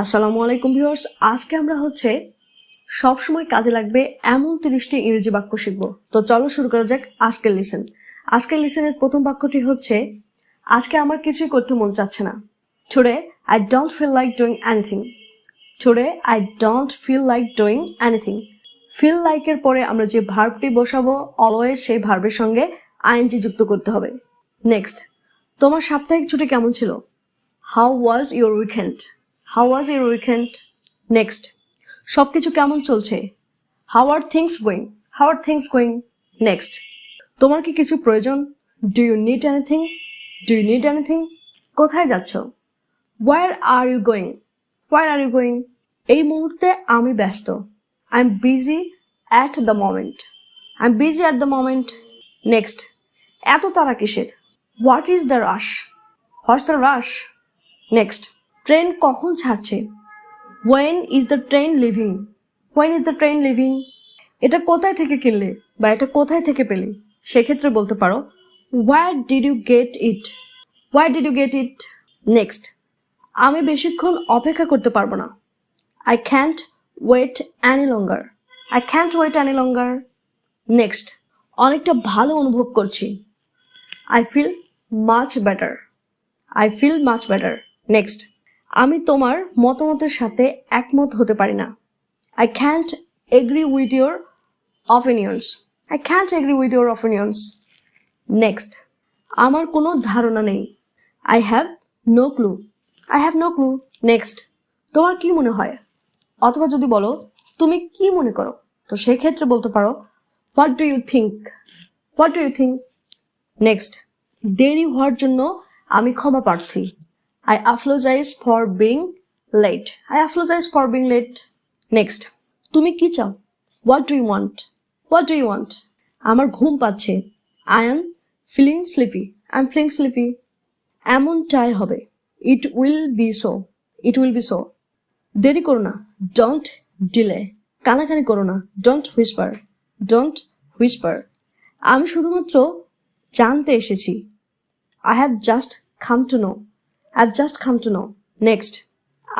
আসসালামু আলাইকুম ভিউয়ার্স, আজকে আমরা সবসময় কাজে লাগবে এমন 30টি ইংরেজি বাক্য শিখব। তো চলো শুরু করা যাক আজকের লেসন। আজকের লেসনের প্রথম বাক্যটি হচ্ছে, আজকে আমার কিছুই করতে মন চাচ্ছে না। Today I don't feel like doing anything. Today I don't feel like doing anything. Feel লাইকের পরে আমরা যে ভার্বটি বসাবো অলওয়েজ সেই ভার্বের সঙ্গে আইএনজি যুক্ত করতে হবে। নেক্সট, তোমার সাপ্তাহিক ছুটি কেমন ছিল? How was your weekend? How was your weekend? Next, সবকিছু কেমন চলছে? How are things going? How are things going? Next, তোমার কি কিছু প্রয়োজন? Do you need anything? Do you need anything? কোথায় যাচ্ছ? Where are you going? Where are you going? এই মুহূর্তে আমি ব্যস্ত। I am busy at the moment. I am busy at the moment. Next, এত তাড়া কিসের? What is the rush? What's the rush? Next, train কখন ছাড়ছে? When is the train leaving? When is the train leaving? এটা কোথায় থেকে কিনলে বা এটা কোথায় থেকে পেলে? সেক্ষেত্রে বলতে পারো Where did you get it? Where did you get it? Next, আমি বেশিক্ষণ অপেক্ষা করতে পারবো না। I can't wait any longer. I can't wait any longer. Next, অনেকটা ভালো অনুভব করছি। I feel much better. I feel much better. Next, আমি তোমার মতামতের সাথে একমত হতে পারি না। I can't agree with your opinions. I can't agree with your opinions. Next, আমার কোনো ধারণা নেই। I have no clue. I have no clue. Next, তোমার কি মনে হয়? অথবা যদি বলো তুমি কি মনে করো, তো সেই ক্ষেত্রে বলতে পারো What do you think? What do you think? Next, দেরি হওয়ার জন্য আমি ক্ষমা প্রার্থী। I apologize for being late. I apologize for being late. Next, তুমি কি চাও? What do you want? What do you want? আমার ঘুম পাচ্ছে। I am feeling sleepy. I am feeling sleepy. এমনটাই হবে। It will be so. It will be so. দেরি করো না। Don't delay. কানাকানি করো না। Don't whisper. Don't whisper. আমি শুধুমাত্র জানতে এসেছি। I have just come to know. I've just come to know. Next,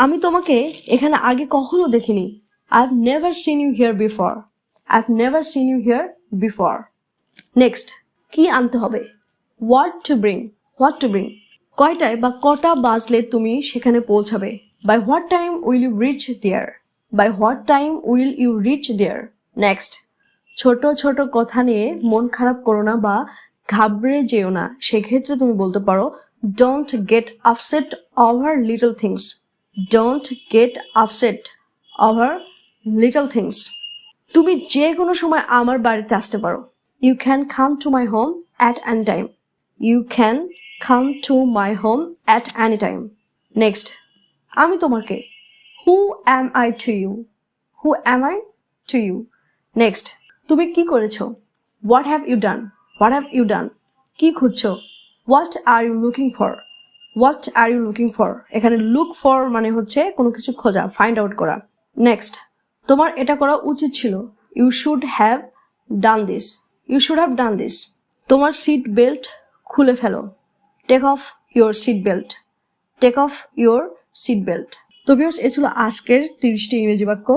আমি তোমাকে এখানে আগে কখনো দেখিনি। I've never seen you here before. I've never seen you here before. Next, কি আনতে হবে? What to bring? What to bring? কয়টায় বা কটা বাজলে তুমি সেখানে পৌঁছাবে? By what time will you reach there? By what time will you reach there? Next, ছোট ছোট কথা নিয়ে মন খারাপ করো না বা ঘাবড়ে যেও না। সেক্ষেত্রে তুমি বলতে পারো Don't get upset over little things. Don't get upset over little things. তুমি যে কোনো সময় আমার বাড়িতে আসতে পারো। You can come to my home at any time. You can come to my home at any time. Next, আমি তোমাকে। Who am I to you? Who am I to you? Next, তুমি কি করেছো? What have you done? What have you done? কি খুঁজছো? What are you looking for? What are you looking for? এখানে look for মানে হচ্ছে কোনো কিছু খোঁজা, find out করা। Next, তোমার এটা করা উচিত ছিল। You should have done this. You should have done this. তোমার সিট বেল্ট খুলে ফেলো। Take off your seat belt. Take off your seat belt. তো ভিউয়ার্স, এই ছিল আজকের 30টি ইংরেজি বাক্য।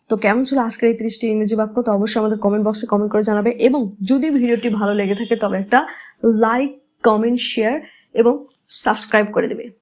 তো কেমন ছিল আজকের এই 30টি ইংরেজি বাক্য, তো অবশ্যই আমাদের কমেন্ট বক্সে কমেন্ট করে জানাবে। এবং যদি ভিডিওটি ভালো লেগে থাকে তবে একটা লাইক, কমেন্ট, শেয়ার এবং সাবস্ক্রাইব করে দেবে।